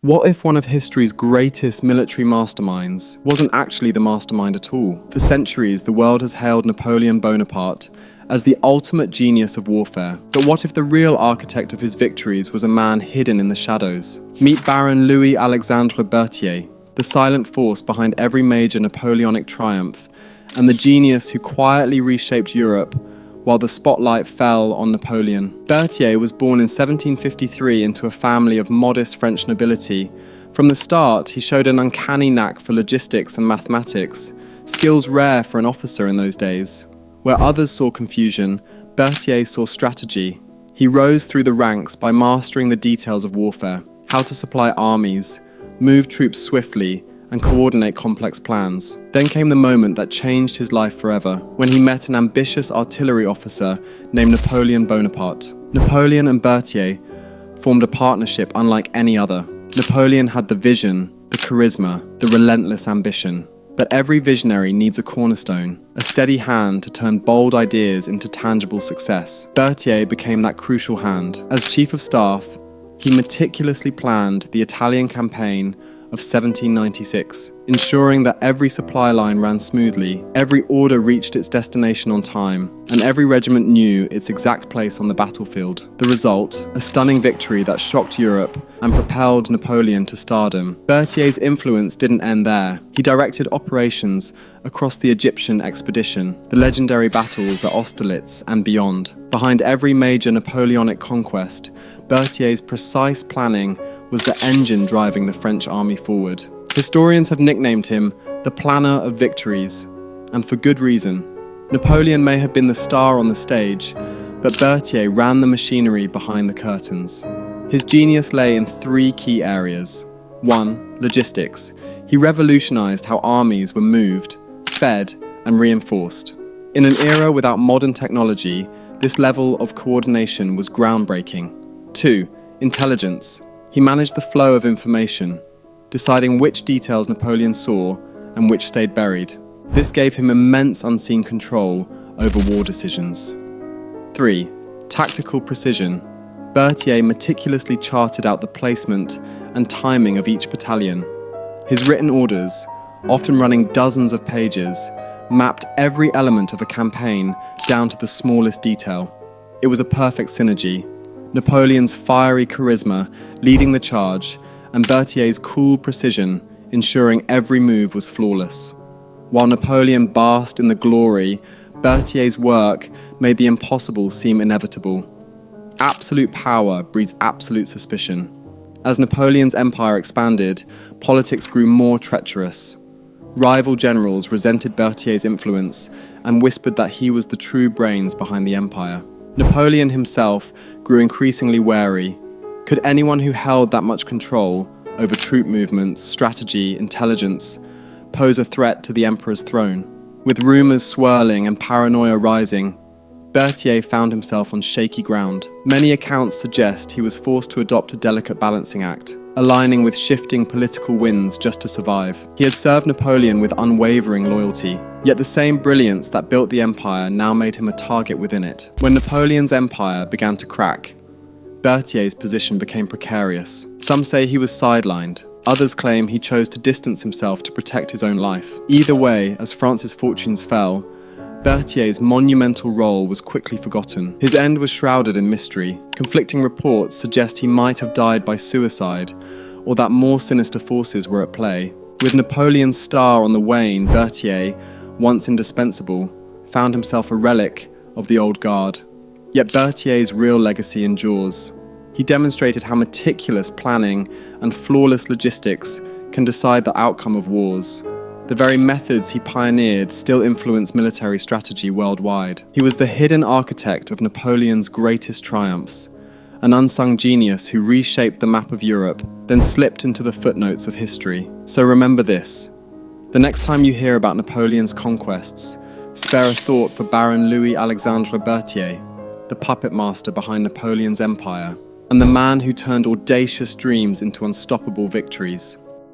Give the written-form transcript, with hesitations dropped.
What if one of history's greatest military masterminds wasn't actually the mastermind at all? For centuries, the world has hailed Napoleon Bonaparte as the ultimate genius of warfare. But what if the real architect of his victories was a man hidden in the shadows? Meet Baron Louis Alexandre Berthier, the silent force behind every major Napoleonic triumph, and the genius who quietly reshaped Europe while the spotlight fell on Napoleon. Berthier was born in 1753 into a family of modest French nobility. From the start, he showed an uncanny knack for logistics and mathematics, skills rare for an officer in those days. Where others saw confusion, Berthier saw strategy. He rose through the ranks by mastering the details of warfare, how to supply armies, move troops swiftly, and coordinate complex plans. Then came the moment that changed his life forever, when he met an ambitious artillery officer named Napoleon Bonaparte. Napoleon and Berthier formed a partnership unlike any other. Napoleon had the vision, the charisma, the relentless ambition. But every visionary needs a cornerstone, a steady hand to turn bold ideas into tangible success. Berthier became that crucial hand. As chief of staff, he meticulously planned the Italian campaign of 1796, ensuring that every supply line ran smoothly, every order reached its destination on time, and every regiment knew its exact place on the battlefield. The result, a stunning victory that shocked Europe and propelled Napoleon to stardom. Berthier's influence didn't end there. He directed operations across the Egyptian expedition, the legendary battles at Austerlitz and beyond. Behind every major Napoleonic conquest, Berthier's precise planning was the engine driving the French army forward. Historians have nicknamed him the planner of victories, and for good reason. Napoleon may have been the star on the stage, but Berthier ran the machinery behind the curtains. His genius lay in three key areas. 1. Logistics. He revolutionized how armies were moved, fed, and reinforced. In an era without modern technology, this level of coordination was groundbreaking. 2. Intelligence. He managed the flow of information, deciding which details Napoleon saw and which stayed buried. This gave him immense unseen control over war decisions. 3. Tactical precision. Berthier meticulously charted out the placement and timing of each battalion. His written orders, often running dozens of pages, mapped every element of a campaign down to the smallest detail. It was a perfect synergy. Napoleon's fiery charisma leading the charge, and Berthier's cool precision ensuring every move was flawless. While Napoleon basked in the glory, Berthier's work made the impossible seem inevitable. Absolute power breeds absolute suspicion. As Napoleon's empire expanded, politics grew more treacherous. Rival generals resented Berthier's influence and whispered that he was the true brains behind the empire. Napoleon himself grew increasingly wary. Could anyone who held that much control over troop movements, strategy, intelligence, pose a threat to the emperor's throne? With rumors swirling and paranoia rising, Berthier found himself on shaky ground. Many accounts suggest he was forced to adopt a delicate balancing act, aligning with shifting political winds just to survive. He had served Napoleon with unwavering loyalty, yet the same brilliance that built the empire now made him a target within it. When Napoleon's empire began to crack, Berthier's position became precarious. Some say he was sidelined. Others claim he chose to distance himself to protect his own life. Either way, as France's fortunes fell, Berthier's monumental role was quickly forgotten. His end was shrouded in mystery. Conflicting reports suggest he might have died by suicide, or that more sinister forces were at play. With Napoleon's star on the wane, Berthier, once indispensable, found himself a relic of the old guard. Yet Berthier's real legacy endures. He demonstrated how meticulous planning and flawless logistics can decide the outcome of wars. The very methods he pioneered still influence military strategy worldwide. He was the hidden architect of Napoleon's greatest triumphs, an unsung genius who reshaped the map of Europe, then slipped into the footnotes of history. So remember this: the next time you hear about Napoleon's conquests, spare a thought for Baron Louis Alexandre Berthier, the puppet master behind Napoleon's empire, and the man who turned audacious dreams into unstoppable victories.